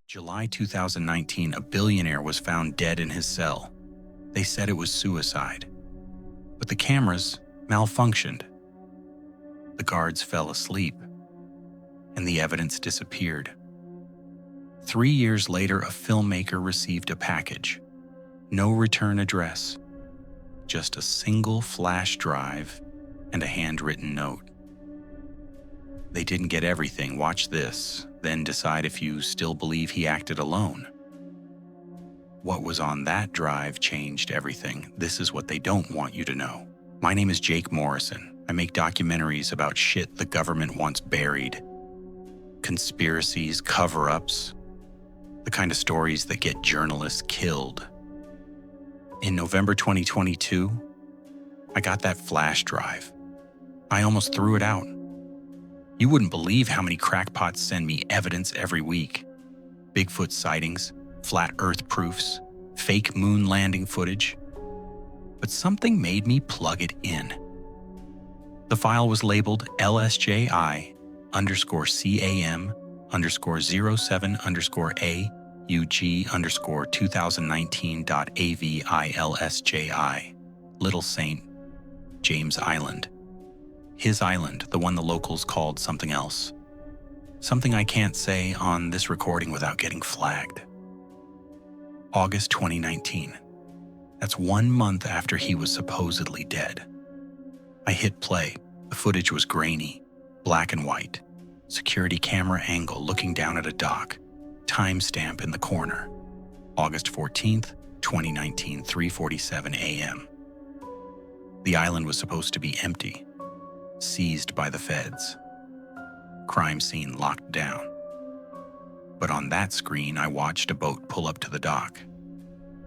July 2019, a billionaire was found dead in his cell. They said it was suicide. But the cameras malfunctioned. The guards fell asleep, and the evidence disappeared. 3 years later, a filmmaker received a package. No return address, just a single flash drive and a handwritten note. They didn't get everything. Watch this, then decide if you still believe he acted alone. What was on that drive changed everything. This is what they don't want you to know. My name is Jake Morrison. I make documentaries about shit the government wants buried. Conspiracies, cover-ups, the kind of stories that get journalists killed. In November 2022, I got that flash drive. I almost threw it out. You wouldn't believe how many crackpots send me evidence every week. Bigfoot sightings, flat earth proofs, fake moon landing footage. But something made me plug it in. The file was labeled LSJI_CAM_07_AUG_2019.AVILSJI, Little St. James Island. His island, the one the locals called something else. Something I can't say on this recording without getting flagged. August 2019. That's 1 month after he was supposedly dead. I hit play. The footage was grainy, black and white. Security camera angle looking down at a dock. Timestamp in the corner. August 14th, 2019, 3:47 a.m. The island was supposed to be empty. Seized by the feds. Crime scene locked down. But on that screen, I watched a boat pull up to the dock.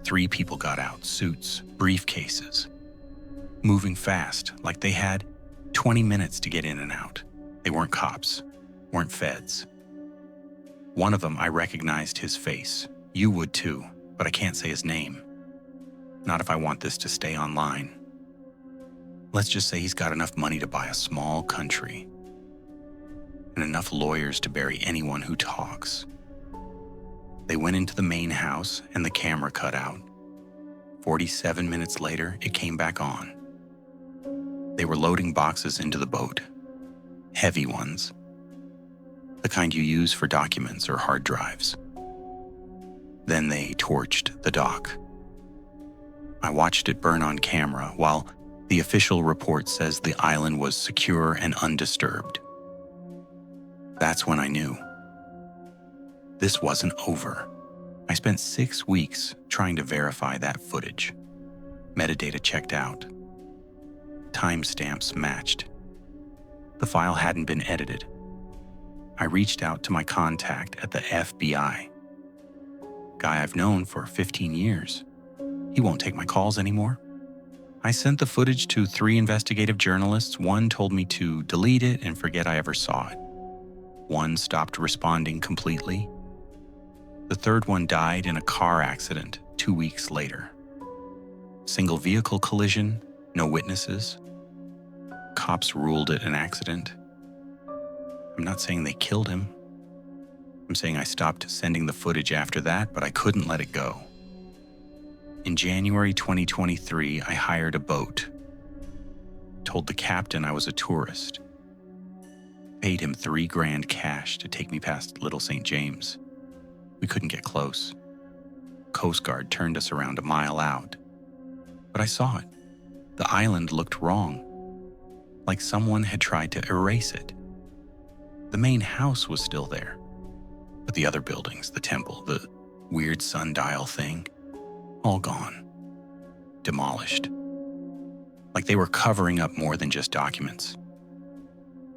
3 people got out, suits, briefcases. Moving fast, like they had 20 minutes to get in and out. They weren't cops, weren't feds. One of them, I recognized his face. You would too, but I can't say his name. Not if I want this to stay online. Let's just say he's got enough money to buy a small country and enough lawyers to bury anyone who talks. They went into the main house and the camera cut out. 47 minutes later, it came back on. They were loading boxes into the boat. Heavy ones. The kind you use for documents or hard drives. Then they torched the dock. I watched it burn on camera while the official report says the island was secure and undisturbed. That's when I knew. This wasn't over. I spent 6 weeks trying to verify that footage. Metadata checked out. Timestamps matched. The file hadn't been edited. I reached out to my contact at the FBI. Guy I've known for 15 years. He won't take my calls anymore. I sent the footage to 3 investigative journalists. 1 told me to delete it and forget I ever saw it. 1 stopped responding completely. The 3rd one died in a car accident 2 weeks later. Single vehicle collision, no witnesses. Cops ruled it an accident. I'm not saying they killed him. I'm saying I stopped sending the footage after that, but I couldn't let it go. In January 2023, I hired a boat. Told the captain I was a tourist. Paid him $3,000 cash to take me past Little St. James. We couldn't get close. Coast Guard turned us around a mile out. But I saw it. The island looked wrong. Like someone had tried to erase it. The main house was still there. But the other buildings, the temple, the weird sundial thing, all gone. Demolished. Like they were covering up more than just documents.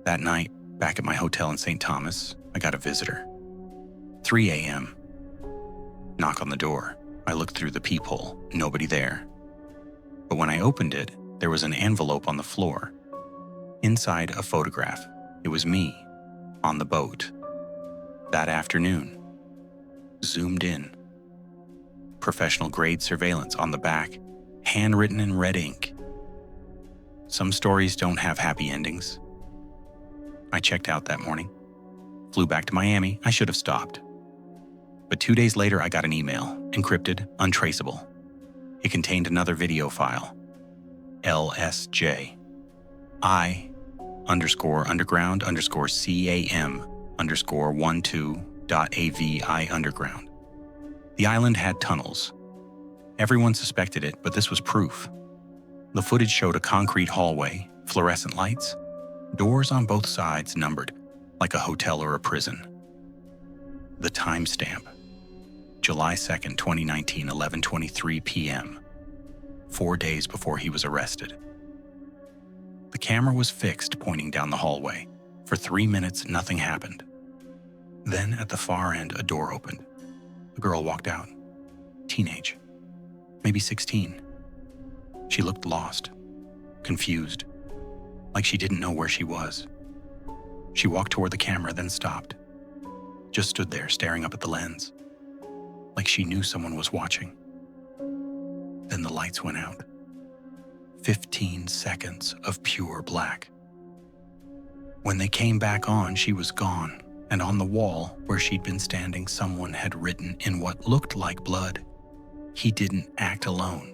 That night, back at my hotel in St. Thomas, I got a visitor. 3 a.m. Knock on the door. I looked through the peephole. Nobody there. But when I opened it, there was an envelope on the floor. Inside, a photograph. It was me, on the boat. That afternoon. Zoomed in. Professional grade surveillance on the back, handwritten in red ink. Some stories don't have happy endings. I checked out that morning. Flew back to Miami. I should have stopped. But 2 days later, I got an email, encrypted, untraceable. It contained another video file, LSJ. I_underground_CAM_12.AVI underground. The island had tunnels. Everyone suspected it, but this was proof. The footage showed a concrete hallway, fluorescent lights, doors on both sides numbered, like a hotel or a prison. The timestamp, July 2nd, 2019, 11:23 p.m., 4 days before he was arrested. The camera was fixed, pointing down the hallway. For 3 minutes, nothing happened. Then, at the far end, a door opened. A girl walked out. Teenage. Maybe 16. She looked lost, confused, like she didn't know where she was. She walked toward the camera, then stopped. Just stood there, staring up at the lens, like she knew someone was watching. Then the lights went out. 15 seconds of pure black. When they came back on, she was gone, and on the wall where she'd been standing, someone had written in what looked like blood, "He didn't act alone."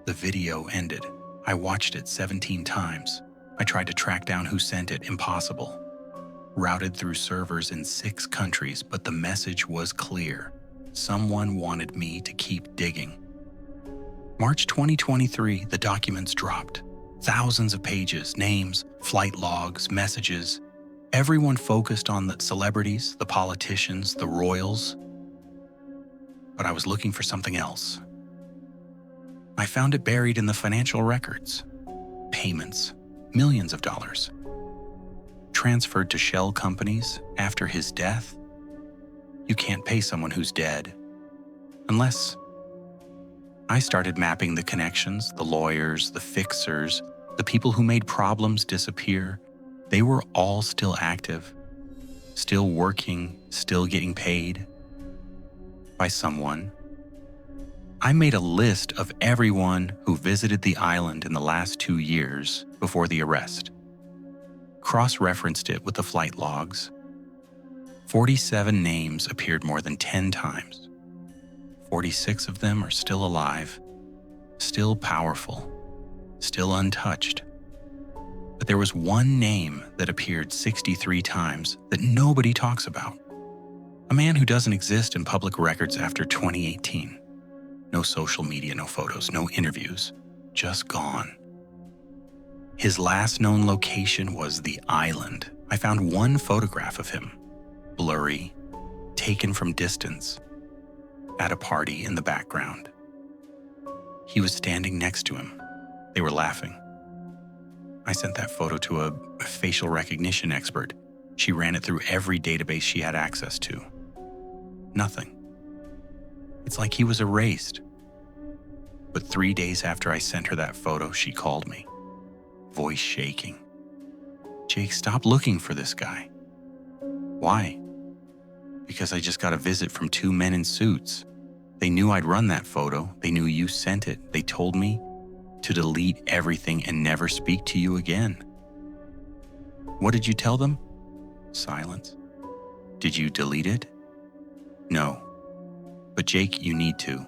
The video ended. I watched it 17 times. I tried to track down who sent it. Impossible. Routed through servers in 6 countries, but the message was clear. Someone wanted me to keep digging. March 2023, the documents dropped. Thousands of pages, names, flight logs, messages. Everyone focused on the celebrities, the politicians, the royals. But I was looking for something else. I found it buried in the financial records. Payments, millions of dollars. Transferred to shell companies after his death. You can't pay someone who's dead. Unless... I started mapping the connections, the lawyers, the fixers, the people who made problems disappear. They were all still active, still working, still getting paid by someone. I made a list of everyone who visited the island in the last 2 years before the arrest. Cross-referenced it with the flight logs. 47 names appeared more than 10 times. 46 of them are still alive, still powerful, still untouched. But there was one name that appeared 63 times that nobody talks about. A man who doesn't exist in public records after 2018. No social media, no photos, no interviews, just gone. His last known location was the island. I found one photograph of him, blurry, taken from distance, at a party in the background. He was standing next to him. They were laughing. I sent that photo to a facial recognition expert. She ran it through every database she had access to. Nothing. It's like he was erased. But 3 days after I sent her that photo, she called me, voice shaking. "Jake, stop looking for this guy." "Why?" "Because I just got a visit from 2 men in suits. They knew I'd run that photo. They knew you sent it. They told me to delete everything and never speak to you again." "What did you tell them?" Silence. "Did you delete it?" "No. But Jake, you need to.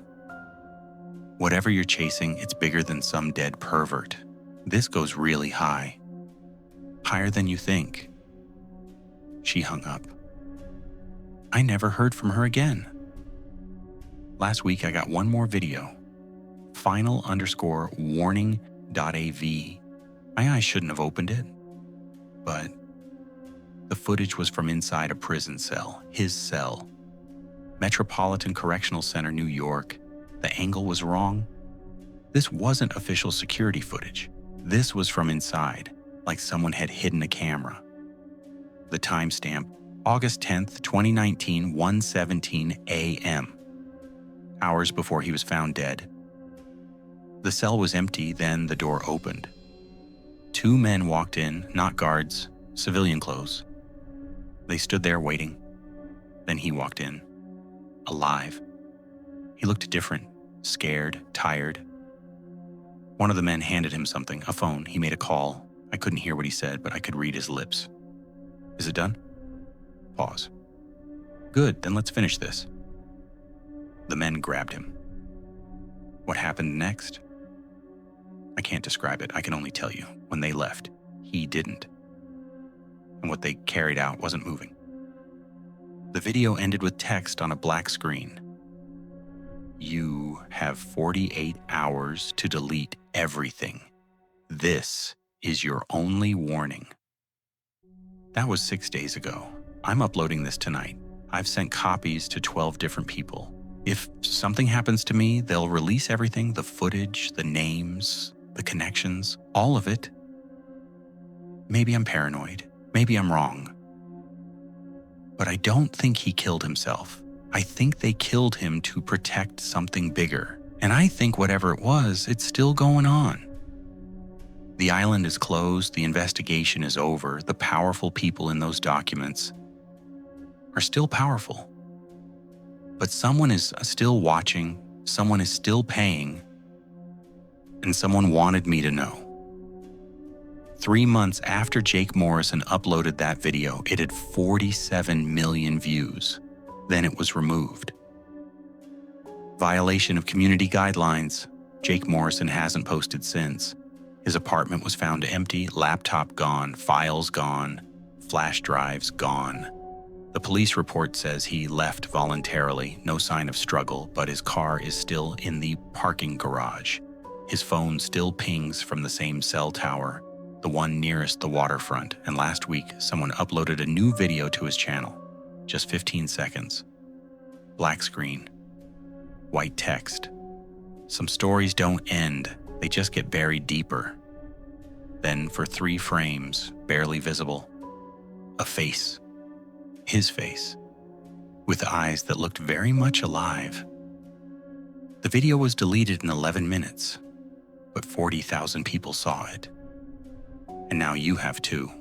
Whatever you're chasing, it's bigger than some dead pervert. This goes really high. Higher than you think." She hung up. I never heard from her again. Last week, I got one more video. Final_warning.av. My eyes shouldn't have opened it. But the footage was from inside a prison cell, his cell. Metropolitan Correctional Center, New York. The angle was wrong. This wasn't official security footage. This was from inside, like someone had hidden a camera. The timestamp, August 10th, 2019, 1:17 a.m. Hours before he was found dead. The cell was empty, then the door opened. 2 men walked in, not guards, civilian clothes. They stood there waiting. Then he walked in, alive. He looked different, scared, tired. One of the men handed him something, a phone. He made a call. I couldn't hear what he said, but I could read his lips. "Is it done?" Pause. "Good, then let's finish this." The men grabbed him. What happened next? I can't describe it. I can only tell you. When they left, he didn't. And what they carried out wasn't moving. The video ended with text on a black screen. You have 48 hours to delete everything. This is your only warning. That was 6 days ago. I'm uploading this tonight. I've sent copies to 12 different people. If something happens to me, they'll release everything, the footage, the names, the connections, all of it. Maybe I'm paranoid. Maybe I'm wrong. But I don't think he killed himself. I think they killed him to protect something bigger. And I think whatever it was, it's still going on. The island is closed, the investigation is over, the powerful people in those documents are still powerful. But someone is still watching, someone is still paying, and someone wanted me to know. 3 months after Jake Morrison uploaded that video, it had 47 million views. Then it was removed. Violation of community guidelines. Jake Morrison hasn't posted since. His apartment was found empty, laptop gone, files gone, flash drives gone. The police report says he left voluntarily, no sign of struggle, but his car is still in the parking garage. His phone still pings from the same cell tower, the one nearest the waterfront, and last week someone uploaded a new video to his channel. Just 15 seconds. Black screen. White text. Some stories don't end, they just get buried deeper. Then for 3 frames, barely visible, a face. His face. With eyes that looked very much alive. The video was deleted in 11 minutes, but 40,000 people saw it. And now you have too.